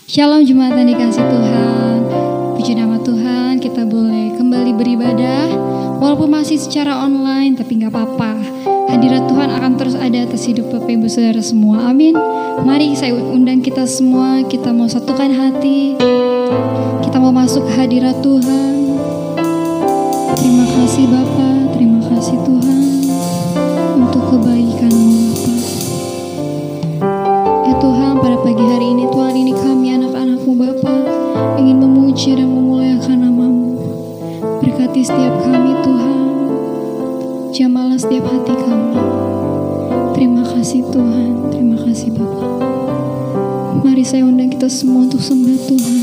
Shalom jemaat yang dikasih Tuhan. Puji nama Tuhan, kita boleh kembali beribadah walaupun masih secara online, tapi gak apa-apa. Hadirat Tuhan akan terus ada atas hidup Bapak Ibu Saudara semua. Amin. Mari saya undang kita semua, kita mau satukan hati, kita mau masuk ke hadirat Tuhan. Terima kasih Bapa, terima kasih Tuhan untuk kebaikan-Mu Bapa. Ya Tuhan, pada pagi hari ini Tuhan, ini kami anak-anak-Mu Bapa ingin memuji dan memuliakan nama-Mu. Berkati setiap kami Tuhan, jamalah setiap hati kami. Terima kasih Tuhan, terima kasih Bapa. Mari saya undang kita semua untuk sembah Tuhan.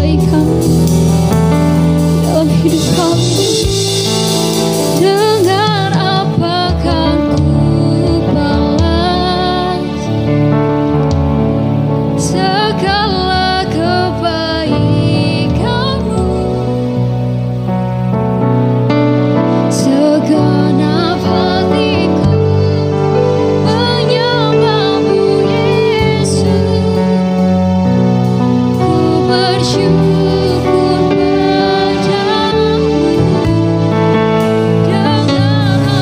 kebaikan dalam hidup kami. Dengan apa kan ku balas segala kebaikanmu? Segenap hatiku menyembahmu Yesus. Ku bersyukur padamu. Dengan apa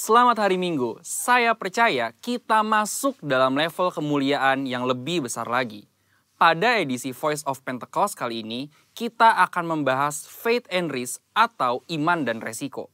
Selamat hari Minggu, saya percaya kita masuk dalam level kemuliaan yang lebih besar lagi. Pada edisi Voice of Pentecost kali ini, kita akan membahas faith and risk atau iman dan resiko.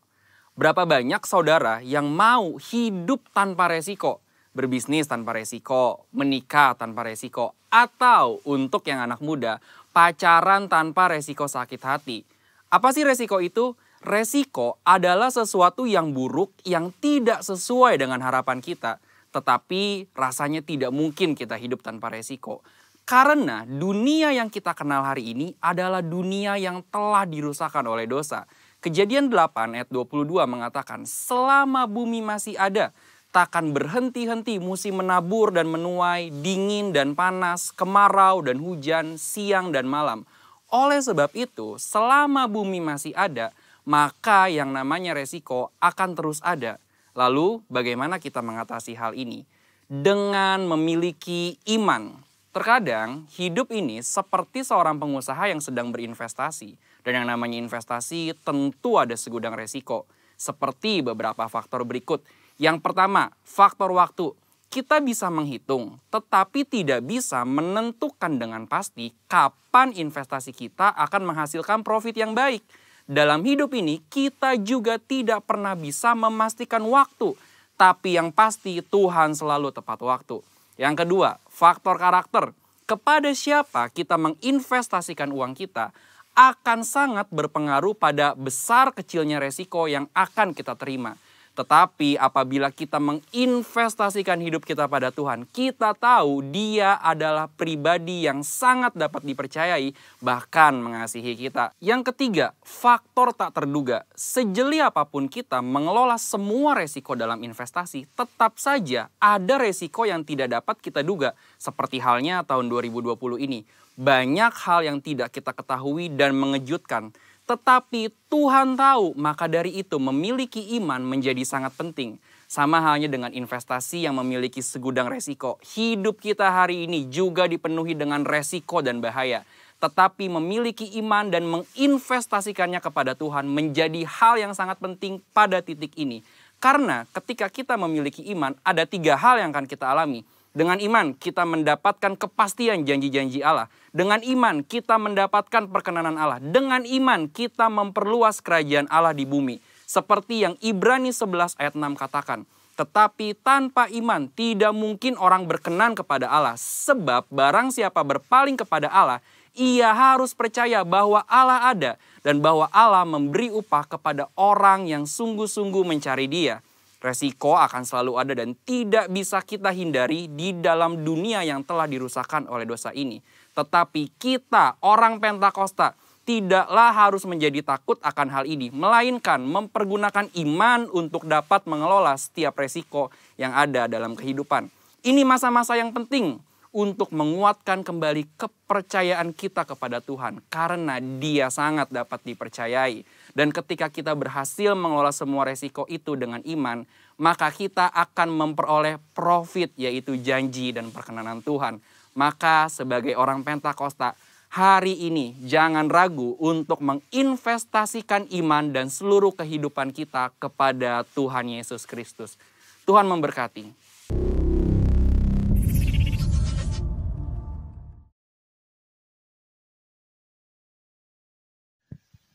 Berapa banyak saudara yang mau hidup tanpa resiko, berbisnis tanpa resiko, menikah tanpa resiko, atau untuk yang anak muda, pacaran tanpa resiko sakit hati. Apa sih resiko itu? Resiko adalah sesuatu yang buruk yang tidak sesuai dengan harapan kita. Tetapi rasanya tidak mungkin kita hidup tanpa resiko. Karena dunia yang kita kenal hari ini adalah dunia yang telah dirusakkan oleh dosa. Kejadian 8 ayat 22 mengatakan, selama bumi masih ada, takkan berhenti-henti musim menabur dan menuai, dingin dan panas, kemarau dan hujan, siang dan malam. Oleh sebab itu, selama bumi masih ada, maka yang namanya resiko akan terus ada. Lalu bagaimana kita mengatasi hal ini? Dengan memiliki iman. Terkadang hidup ini seperti seorang pengusaha yang sedang berinvestasi. Dan yang namanya investasi tentu ada segudang resiko. Seperti beberapa faktor berikut. Yang pertama, faktor waktu. Kita bisa menghitung, tetapi tidak bisa menentukan dengan pasti kapan investasi kita akan menghasilkan profit yang baik. Dalam hidup ini kita juga tidak pernah bisa memastikan waktu. Tapi yang pasti Tuhan selalu tepat waktu. Yang kedua, faktor karakter. Kepada siapa kita menginvestasikan uang kita akan sangat berpengaruh pada besar kecilnya resiko yang akan kita terima. Tetapi apabila kita menginvestasikan hidup kita pada Tuhan, kita tahu Dia adalah pribadi yang sangat dapat dipercayai, bahkan mengasihi kita. Yang ketiga, faktor tak terduga. Sejeli apapun kita mengelola semua resiko dalam investasi, tetap saja ada resiko yang tidak dapat kita duga. Seperti halnya tahun 2020 ini. Banyak hal yang tidak kita ketahui dan mengejutkan. Tetapi Tuhan tahu, maka dari itu memiliki iman menjadi sangat penting. Sama halnya dengan investasi yang memiliki segudang resiko. Hidup kita hari ini juga dipenuhi dengan resiko dan bahaya. Tetapi memiliki iman dan menginvestasikannya kepada Tuhan menjadi hal yang sangat penting pada titik ini. Karena ketika kita memiliki iman, ada 3 hal yang akan kita alami. Dengan iman kita mendapatkan kepastian janji-janji Allah. Dengan iman kita mendapatkan perkenanan Allah. Dengan iman kita memperluas kerajaan Allah di bumi. Seperti yang Ibrani 11 ayat 6 katakan. Tetapi tanpa iman tidak mungkin orang berkenan kepada Allah. Sebab barang siapa berpaling kepada Allah, ia harus percaya bahwa Allah ada. Dan bahwa Allah memberi upah kepada orang yang sungguh-sungguh mencari Dia. Resiko akan selalu ada dan tidak bisa kita hindari di dalam dunia yang telah dirusakkan oleh dosa ini. Tetapi kita, orang Pentakosta, tidaklah harus menjadi takut akan hal ini, melainkan mempergunakan iman untuk dapat mengelola setiap resiko yang ada dalam kehidupan. Ini masa-masa yang penting untuk menguatkan kembali kepercayaan kita kepada Tuhan, karena Dia sangat dapat dipercayai. Dan ketika kita berhasil mengelola semua resiko itu dengan iman, maka kita akan memperoleh profit, yaitu janji dan perkenanan Tuhan. Maka sebagai orang Pentakosta, hari ini jangan ragu untuk menginvestasikan iman dan seluruh kehidupan kita kepada Tuhan Yesus Kristus. Tuhan memberkati.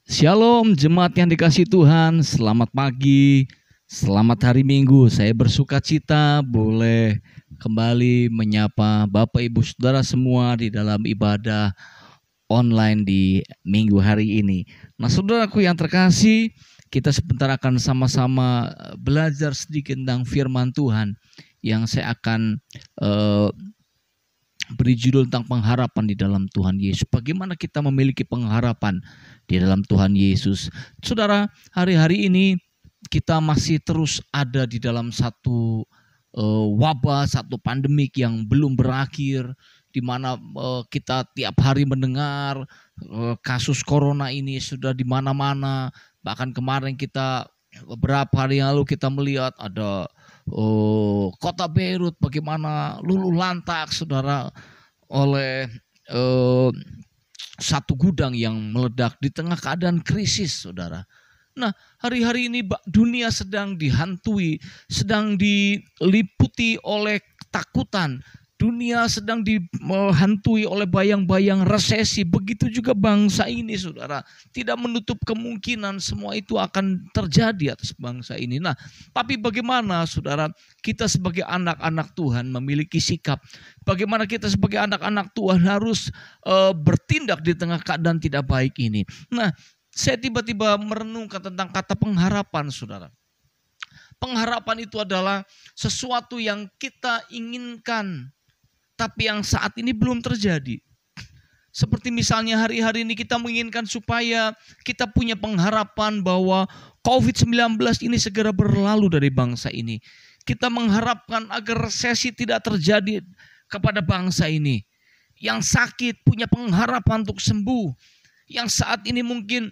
Shalom jemaat yang dikasihi Tuhan, selamat pagi, selamat hari Minggu. Saya bersuka cita boleh kembali menyapa Bapak Ibu Saudara semua di dalam ibadah online di minggu hari ini. Nah, saudaraku yang terkasih, kita sebentar akan sama-sama belajar sedikit tentang firman Tuhan yang saya akan beri judul tentang pengharapan di dalam Tuhan Yesus. Bagaimana kita memiliki pengharapan di dalam Tuhan Yesus. Saudara, hari-hari ini kita masih terus ada di dalam satu wabah, satu pandemik yang belum berakhir, di mana kita tiap hari mendengar kasus corona ini sudah di mana-mana. Bahkan kemarin kita beberapa hari yang lalu kita melihat ada kota Beirut bagaimana luluh lantak, saudara, oleh satu gudang yang meledak di tengah keadaan krisis, saudara. Nah, hari-hari ini dunia sedang dihantui, sedang diliputi oleh ketakutan. Dunia sedang dihantui oleh bayang-bayang resesi. Begitu juga bangsa ini, saudara. Tidak menutup kemungkinan semua itu akan terjadi atas bangsa ini. Nah, tapi bagaimana, saudara, kita sebagai anak-anak Tuhan memiliki sikap. Bagaimana kita sebagai anak-anak Tuhan harus bertindak di tengah keadaan tidak baik ini. Nah, saya tiba-tiba merenungkan tentang kata pengharapan, saudara. Pengharapan itu adalah sesuatu yang kita inginkan, tapi yang saat ini belum terjadi. Seperti misalnya hari-hari ini kita menginginkan supaya kita punya pengharapan bahwa COVID-19 ini segera berlalu dari bangsa ini. Kita mengharapkan agar resesi tidak terjadi kepada bangsa ini. Yang sakit punya pengharapan untuk sembuh. Yang saat ini mungkin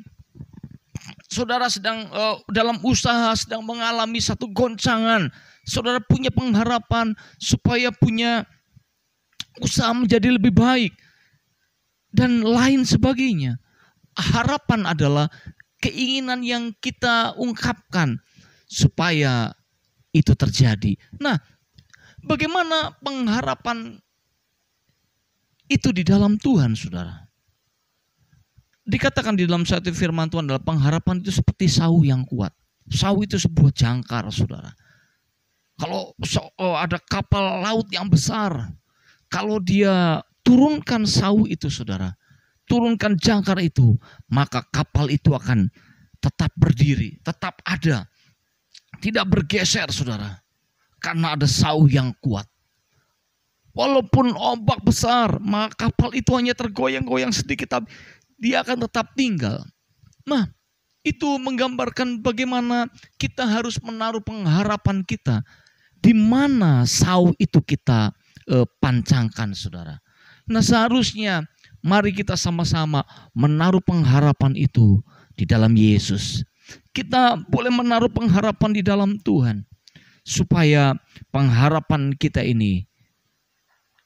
saudara sedang dalam usaha, sedang mengalami satu goncangan. Saudara punya pengharapan supaya punya usaha menjadi lebih baik dan lain sebagainya. Harapan adalah keinginan yang kita ungkapkan supaya itu terjadi. Nah, bagaimana pengharapan itu di dalam Tuhan, saudara? Dikatakan di dalam satu firman Tuhan adalah pengharapan itu seperti sawu yang kuat. Sawu itu sebuah jangkar, saudara. Kalau ada kapal laut yang besar, kalau dia turunkan sawu itu, saudara, turunkan jangkar itu, maka kapal itu akan tetap berdiri, tetap ada, tidak bergeser, saudara, karena ada sawu yang kuat. Walaupun ombak besar, maka kapal itu hanya tergoyang-goyang sedikit, tapi dia akan tetap tinggal. Nah, itu menggambarkan bagaimana kita harus menaruh pengharapan kita. Di mana sawu itu kita pancangkan, saudara. Nah, seharusnya mari kita sama-sama menaruh pengharapan itu di dalam Yesus. Kita boleh menaruh pengharapan di dalam Tuhan, supaya pengharapan kita ini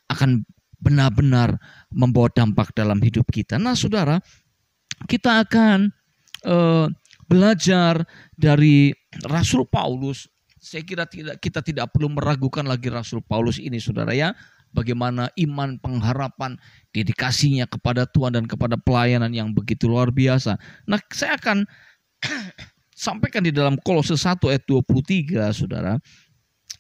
akan benar-benar membawa dampak dalam hidup kita. Nah, saudara, kita akan belajar dari Rasul Paulus. Saya kira kita tidak perlu meragukan lagi Rasul Paulus ini, saudara, ya. Bagaimana iman, pengharapan, dedikasinya kepada Tuhan dan kepada pelayanan yang begitu luar biasa. Nah, saya akan sampaikan di dalam Kolose 1 ayat 23, saudara.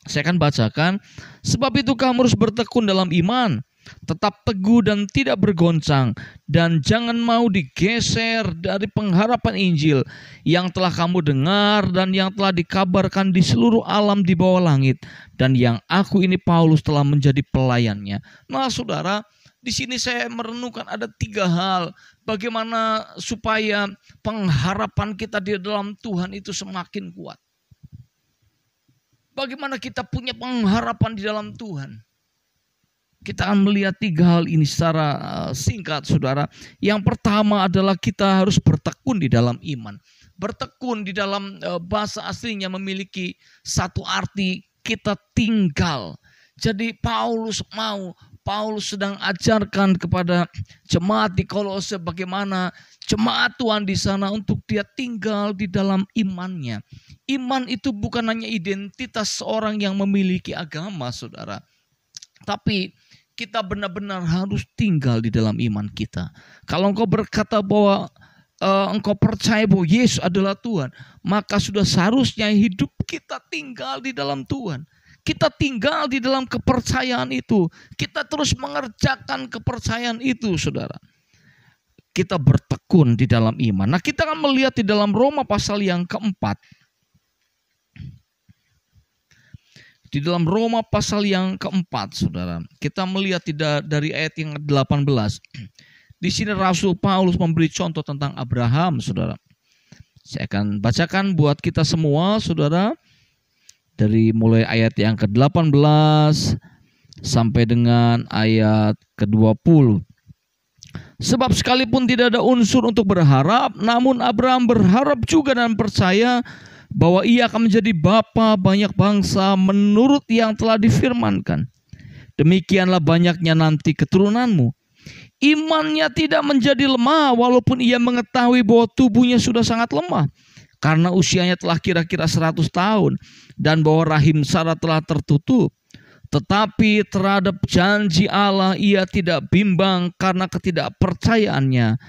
Saya akan bacakan. Sebab itu kamu harus bertekun dalam iman, tetap teguh dan tidak bergoncang, dan jangan mau digeser dari pengharapan Injil yang telah kamu dengar dan yang telah dikabarkan di seluruh alam di bawah langit, dan yang aku ini Paulus telah menjadi pelayannya. Nah, saudara, Di sini saya merenungkan ada 3 hal. Bagaimana supaya pengharapan kita di dalam Tuhan itu semakin kuat. Bagaimana kita punya pengharapan di dalam Tuhan. Kita akan melihat 3 hal ini secara singkat, saudara. Yang pertama adalah kita harus bertekun di dalam iman. Bertekun di dalam bahasa aslinya memiliki satu arti, kita tinggal. Jadi Paulus sedang ajarkan kepada jemaat di Kolose bagaimana jemaat Tuhan di sana untuk dia tinggal di dalam imannya. Iman itu bukan hanya identitas seorang yang memiliki agama, saudara. Tapi kita benar-benar harus tinggal di dalam iman kita. Kalau engkau berkata bahwa engkau percaya bahwa Yesus adalah Tuhan, maka sudah seharusnya hidup kita tinggal di dalam Tuhan. Kita tinggal di dalam kepercayaan itu. Kita terus mengerjakan kepercayaan itu, saudara. Kita bertekun di dalam iman. Nah, kita akan melihat di dalam Roma pasal yang keempat. Di dalam Roma pasal yang keempat, saudara, kita melihat dari ayat yang 18. Di sini Rasul Paulus memberi contoh tentang Abraham, saudara. Saya akan bacakan buat kita semua, saudara. Dari mulai ayat yang ke-18 sampai dengan ayat ke-20. Sebab sekalipun tidak ada unsur untuk berharap, namun Abraham berharap juga dan percaya bahwa ia akan menjadi bapa banyak bangsa menurut yang telah difirmankan. Demikianlah banyaknya nanti keturunanmu. Imannya tidak menjadi lemah walaupun ia mengetahui bahwa tubuhnya sudah sangat lemah. Karena usianya telah kira-kira 100 tahun dan bahwa rahim Sarah telah tertutup. Tetapi terhadap janji Allah ia tidak bimbang karena ketidakpercayaannya.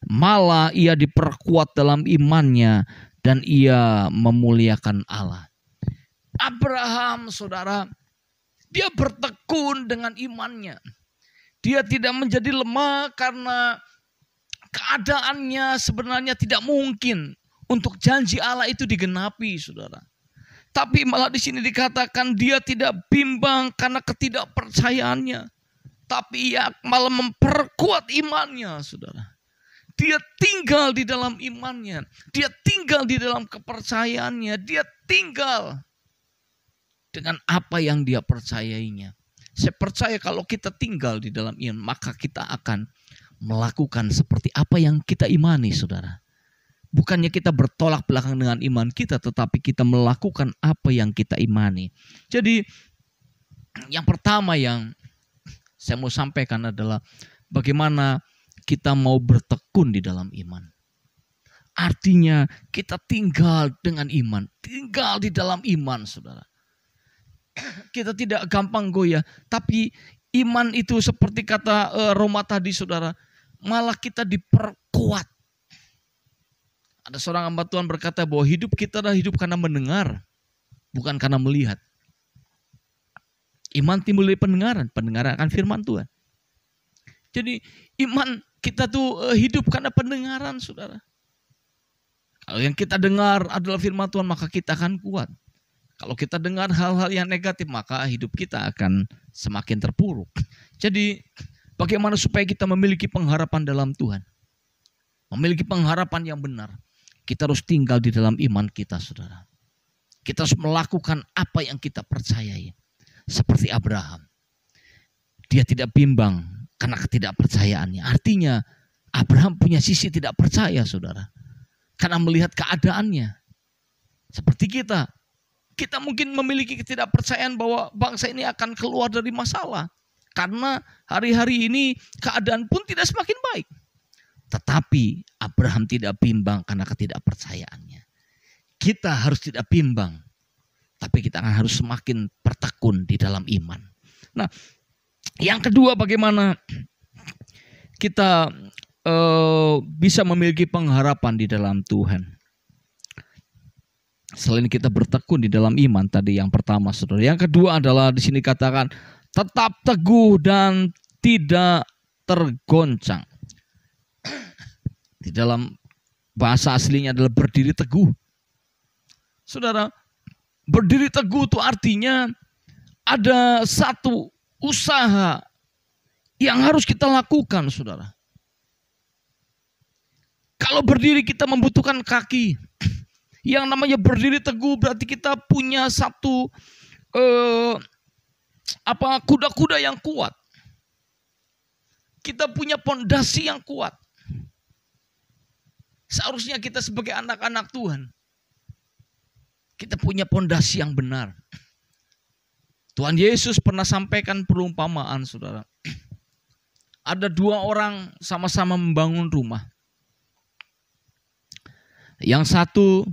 Malah ia diperkuat dalam imannya dan ia memuliakan Allah. Abraham, saudara, dia bertekun dengan imannya. Dia tidak menjadi lemah karena keadaannya sebenarnya tidak mungkin untuk janji Allah itu digenapi, saudara. Tapi malah di sini dikatakan dia tidak bimbang karena ketidakpercayaannya. Tapi ia malah memperkuat imannya, saudara. Dia tinggal di dalam imannya. Dia tinggal di dalam kepercayaannya. Dia tinggal dengan apa yang dia percayainya. Saya percaya kalau kita tinggal di dalam iman, maka kita akan melakukan seperti apa yang kita imani, saudara. Bukannya kita bertolak belakang dengan iman kita, tetapi kita melakukan apa yang kita imani. Jadi yang pertama yang saya mau sampaikan adalah bagaimana kita mau bertekun di dalam iman. Artinya kita tinggal dengan iman, tinggal di dalam iman, saudara. Kita tidak gampang goyah, tapi iman itu seperti kata Roma tadi, saudara, malah kita diperkuat. Ada seorang hamba Tuhan berkata bahwa hidup kita adalah hidup karena mendengar, bukan karena melihat. Iman timbul dari pendengaran, pendengaran akan firman Tuhan. Jadi iman kita tuh hidup karena pendengaran, saudara. Kalau yang kita dengar adalah firman Tuhan, maka kita akan kuat. Kalau kita dengar hal-hal yang negatif, maka hidup kita akan semakin terpuruk. Jadi bagaimana supaya kita memiliki pengharapan dalam Tuhan? Memiliki pengharapan yang benar. Kita harus tinggal di dalam iman kita, saudara. Kita harus melakukan apa yang kita percayai. Seperti Abraham. Dia tidak bimbang karena ketidakpercayaannya. Artinya Abraham punya sisi tidak percaya, saudara. Karena melihat keadaannya. Seperti kita. Kita mungkin memiliki ketidakpercayaan bahwa bangsa ini akan keluar dari masalah. Karena hari-hari ini keadaan pun tidak semakin baik. Tetapi Abraham tidak bimbang karena ketidakpercayaannya. Kita harus tidak bimbang. Tapi kita akan harus semakin bertekun di dalam iman. Nah, yang kedua bagaimana kita bisa memiliki pengharapan di dalam Tuhan. Selain kita bertekun di dalam iman tadi yang pertama, saudara. Yang kedua adalah di sini katakan tetap teguh dan tidak tergoncang. Di dalam bahasa aslinya adalah berdiri teguh. Saudara, berdiri teguh itu artinya ada satu usaha yang harus kita lakukan, saudara. Kalau berdiri kita membutuhkan kaki. Yang namanya berdiri teguh berarti kita punya satu kuda-kuda yang kuat. Kita punya pondasi yang kuat. Seharusnya kita sebagai anak-anak Tuhan, kita punya pondasi yang benar. Tuhan Yesus pernah sampaikan perumpamaan, saudara. Ada dua orang sama-sama membangun rumah. Yang satu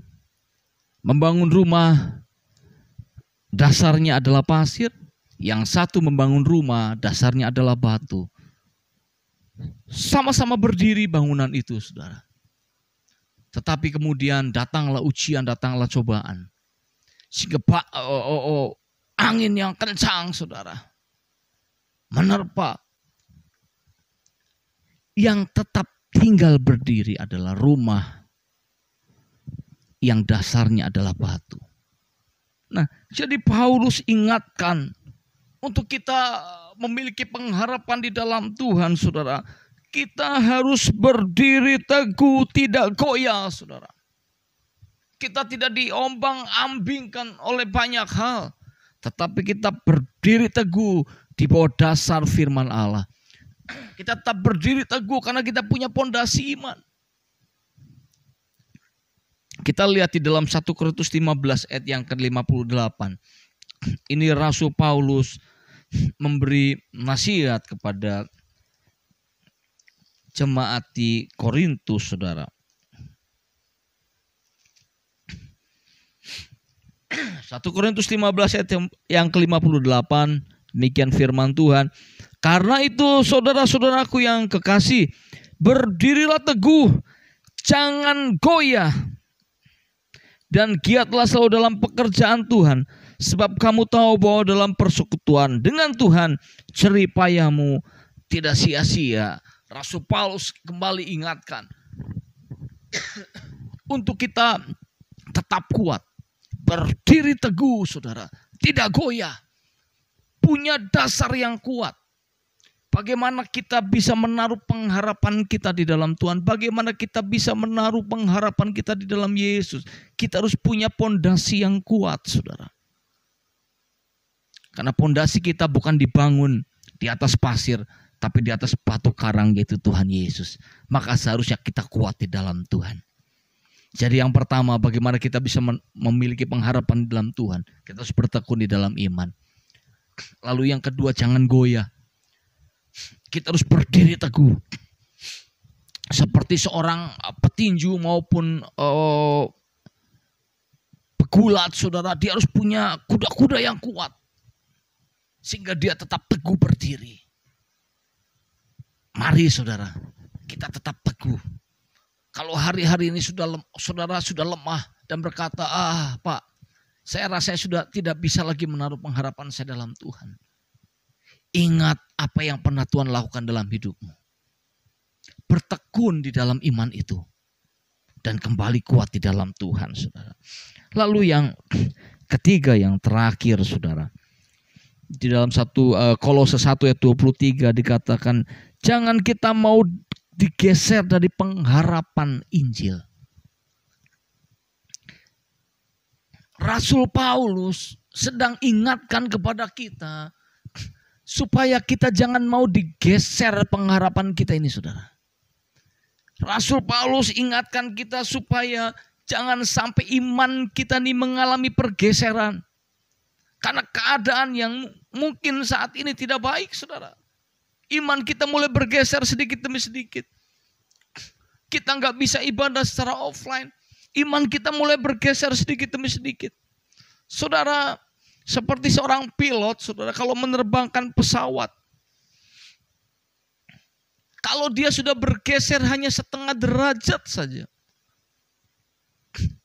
membangun rumah dasarnya adalah pasir. Yang satu membangun rumah dasarnya adalah batu. Sama-sama berdiri bangunan itu, saudara. Tetapi kemudian datanglah ujian, datanglah cobaan. Sehingga angin yang kencang, saudara, menerpa. Yang tetap tinggal berdiri adalah rumah yang dasarnya adalah batu. Nah, jadi Paulus ingatkan untuk kita memiliki pengharapan di dalam Tuhan, saudara. Kita harus berdiri teguh, tidak goyah, saudara. Kita tidak diombang-ambingkan oleh banyak hal, tetapi kita berdiri teguh di bawah dasar firman Allah. Kita tetap berdiri teguh karena kita punya pondasi iman. Kita lihat di dalam 1 Korintus 15 ayat yang ke-58. Ini Rasul Paulus memberi nasihat kepada jemaat di Korintus, saudara. 1 Korintus 15 ayat yang ke-58, demikian firman Tuhan. Karena itu saudara-saudaraku yang kekasih, berdirilah teguh, jangan goyah, dan giatlah selalu dalam pekerjaan Tuhan, sebab kamu tahu bahwa dalam persekutuan dengan Tuhan, jerih payahmu tidak sia-sia. Rasul Paulus kembali ingatkan untuk kita tetap kuat, berdiri teguh, saudara, tidak goyah, punya dasar yang kuat. Bagaimana kita bisa menaruh pengharapan kita di dalam Tuhan? Bagaimana kita bisa menaruh pengharapan kita di dalam Yesus? Kita harus punya pondasi yang kuat, saudara. Karena pondasi kita bukan dibangun di atas pasir, tapi di atas batu karang, yaitu Tuhan Yesus. Maka seharusnya kita kuat di dalam Tuhan. Jadi yang pertama, bagaimana kita bisa memiliki pengharapan di dalam Tuhan? Kita harus bertekun di dalam iman. Lalu yang kedua, jangan goyah. Kita harus berdiri teguh. Seperti seorang petinju maupun pegulat, saudara. Dia harus punya kuda-kuda yang kuat. Sehingga dia tetap teguh berdiri. Mari saudara, kita tetap teguh. Kalau hari-hari ini saudara sudah lemah dan berkata, Pak, saya rasa saya sudah tidak bisa lagi menaruh pengharapan saya dalam Tuhan. Ingat apa yang pernah Tuhan lakukan dalam hidupmu. Bertekun di dalam iman itu. Dan kembali kuat di dalam Tuhan, saudara. Lalu yang ketiga, yang terakhir, saudara. Di dalam Kolose 1 ayat 23 dikatakan, jangan kita mau digeser dari pengharapan Injil. Rasul Paulus sedang ingatkan kepada kita supaya kita jangan mau digeser pengharapan kita ini, saudara. Rasul Paulus ingatkan kita supaya jangan sampai iman kita ini mengalami pergeseran. Karena keadaan yang mungkin saat ini tidak baik, saudara. Iman kita mulai bergeser sedikit demi sedikit. Kita nggak bisa ibadah secara offline. Iman kita mulai bergeser sedikit demi sedikit. Saudara, seperti seorang pilot, saudara, kalau menerbangkan pesawat, kalau dia sudah bergeser hanya setengah derajat saja,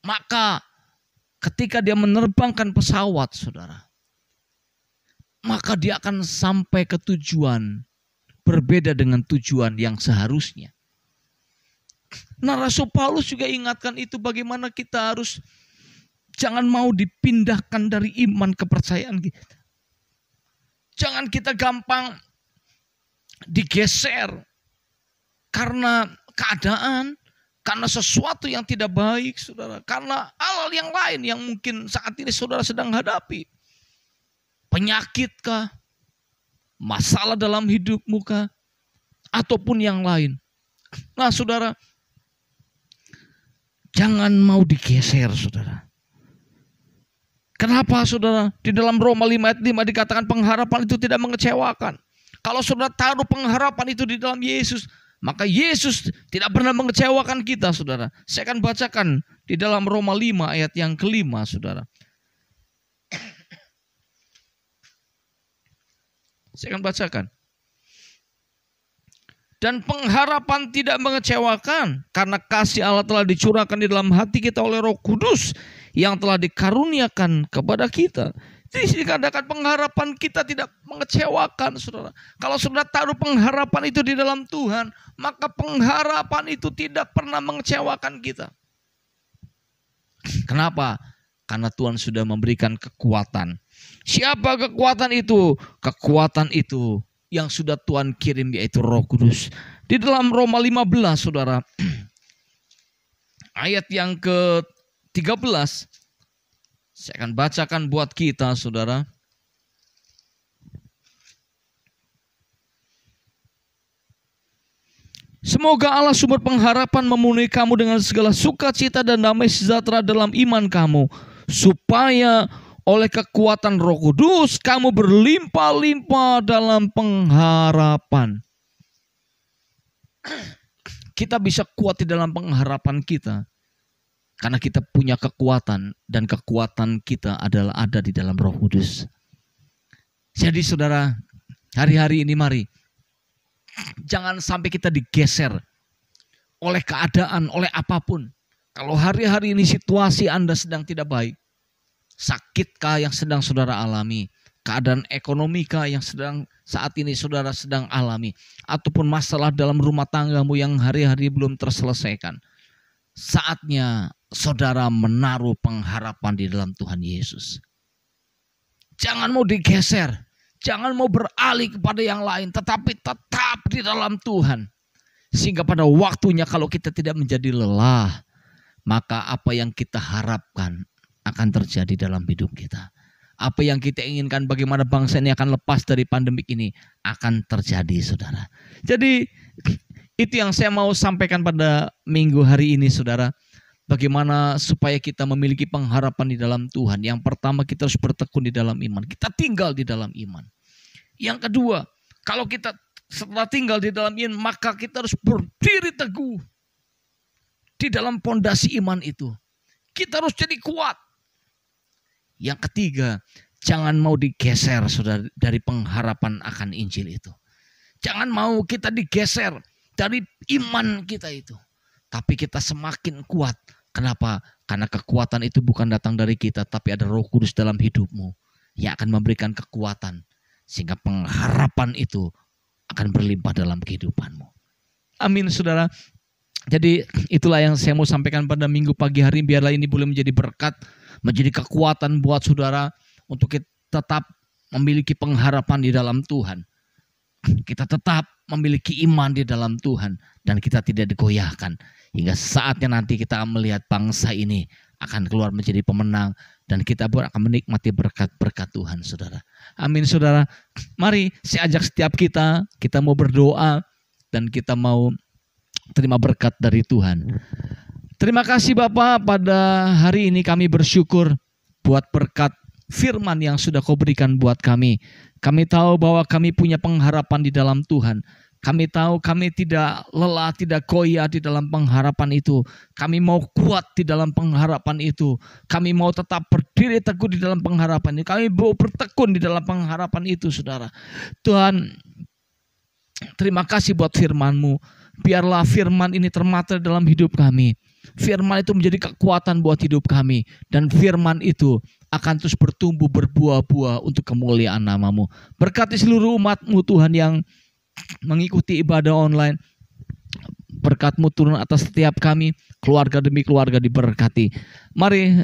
maka ketika dia menerbangkan pesawat, saudara, maka dia akan sampai ke tujuan berbeda dengan tujuan yang seharusnya. Nah, Rasul Paulus juga ingatkan itu, bagaimana kita harus jangan mau dipindahkan dari iman kepercayaan kita. Jangan kita gampang digeser karena keadaan, karena sesuatu yang tidak baik, saudara. Karena hal yang lain yang mungkin saat ini saudara sedang hadapi. Penyakit kah? Masalah dalam hidupmu kah? Ataupun yang lain. Nah saudara, jangan mau digeser saudara. Kenapa saudara? Di dalam Roma 5 ayat 5 dikatakan pengharapan itu tidak mengecewakan. Kalau saudara taruh pengharapan itu di dalam Yesus, maka Yesus tidak pernah mengecewakan kita saudara. Saya akan bacakan di dalam Roma 5 ayat yang kelima saudara. Saya akan bacakan. Dan pengharapan tidak mengecewakan, karena kasih Allah telah dicurahkan di dalam hati kita oleh Roh Kudus yang telah dikaruniakan kepada kita. Jadi dikatakan pengharapan kita tidak mengecewakan saudara. Kalau saudara taruh pengharapan itu di dalam Tuhan, maka pengharapan itu tidak pernah mengecewakan kita. Kenapa? Karena Tuhan sudah memberikan kekuatan. Siapa kekuatan itu? Kekuatan itu yang sudah Tuhan kirim, yaitu Roh Kudus. Di dalam Roma 15 saudara, ayat yang ke-13, saya akan bacakan buat kita saudara. Semoga Allah sumber pengharapan memenuhi kamu dengan segala sukacita dan damai sejahtera dalam iman kamu, supaya oleh kekuatan Roh Kudus kamu berlimpah-limpah dalam pengharapan. Kita bisa kuat di dalam pengharapan kita karena kita punya kekuatan, dan kekuatan kita adalah ada di dalam Roh Kudus. Jadi saudara, hari-hari ini mari jangan sampai kita digeser oleh keadaan, oleh apapun. Kalau hari-hari ini situasi Anda sedang tidak baik, sakitkah yang sedang saudara alami, keadaan ekonomikah yang saat ini saudara sedang alami, ataupun masalah dalam rumah tanggamu yang hari-hari belum terselesaikan, saatnya saudara menaruh pengharapan di dalam Tuhan Yesus. Jangan mau digeser, jangan mau beralih kepada yang lain, tetapi tetap di dalam Tuhan. Sehingga pada waktunya kalau kita tidak menjadi lelah, maka apa yang kita harapkan akan terjadi dalam hidup kita. Apa yang kita inginkan, bagaimana bangsa ini akan lepas dari pandemik ini, akan terjadi saudara. Jadi itu yang saya mau sampaikan pada minggu hari ini saudara. Bagaimana supaya kita memiliki pengharapan di dalam Tuhan. Yang pertama, kita harus bertekun di dalam iman. Kita tinggal di dalam iman. Yang kedua, kalau kita setelah tinggal di dalam iman, maka kita harus berdiri teguh di dalam pondasi iman itu. Kita harus jadi kuat. Yang ketiga, jangan mau digeser saudara dari pengharapan akan Injil itu. Jangan mau kita digeser dari iman kita itu. Tapi kita semakin kuat. Kenapa? Karena kekuatan itu bukan datang dari kita, tapi ada Roh Kudus dalam hidupmu yang akan memberikan kekuatan. Sehingga pengharapan itu akan berlimpah dalam kehidupanmu. Amin saudara. Jadi itulah yang saya mau sampaikan pada minggu pagi hari. Biarlah ini boleh menjadi berkat, menjadi kekuatan buat saudara untuk kita tetap memiliki pengharapan di dalam Tuhan. Kita tetap memiliki iman di dalam Tuhan dan kita tidak digoyahkan. Hingga saatnya nanti kita melihat bangsa ini akan keluar menjadi pemenang dan kita pun akan menikmati berkat-berkat Tuhan saudara. Amin saudara. Mari saya ajak setiap kita mau berdoa dan kita mau terima berkat dari Tuhan. Terima kasih Bapa, pada hari ini kami bersyukur buat berkat firman yang sudah Kau berikan buat kami. Kami tahu bahwa kami punya pengharapan di dalam Tuhan. Kami tahu kami tidak lelah, tidak goyah di dalam pengharapan itu. Kami mau kuat di dalam pengharapan itu. Kami mau tetap berdiri teguh di dalam pengharapan itu. Kami mau bertekun di dalam pengharapan itu saudara. Tuhan, terima kasih buat firman-Mu. Biarlah firman ini termata dalam hidup kami. Firman itu menjadi kekuatan buat hidup kami. Dan firman itu akan terus bertumbuh, berbuah-buah untuk kemuliaan nama-Mu. Berkati seluruh umat-Mu Tuhan yang mengikuti ibadah online. Berkat-Mu turun atas setiap kami. Keluarga demi keluarga diberkati. Mari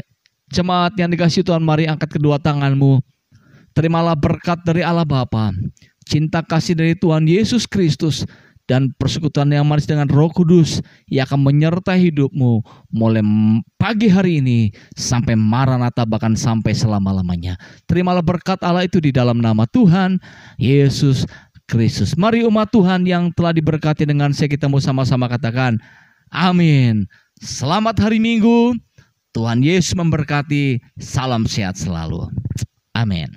jemaat yang dikasihi Tuhan, mari angkat kedua tangan-Mu. Terimalah berkat dari Allah Bapa, cinta kasih dari Tuhan Yesus Kristus, dan persekutuan yang manis dengan Roh Kudus yang akan menyertai hidupmu mulai pagi hari ini sampai Maranatha, bahkan sampai selama-lamanya. Terimalah berkat Allah itu di dalam nama Tuhan Yesus Kristus. Mari umat Tuhan yang telah diberkati dengan saya, kita mau sama-sama katakan amin. Selamat hari Minggu. Tuhan Yesus memberkati. Salam sehat selalu. Amin.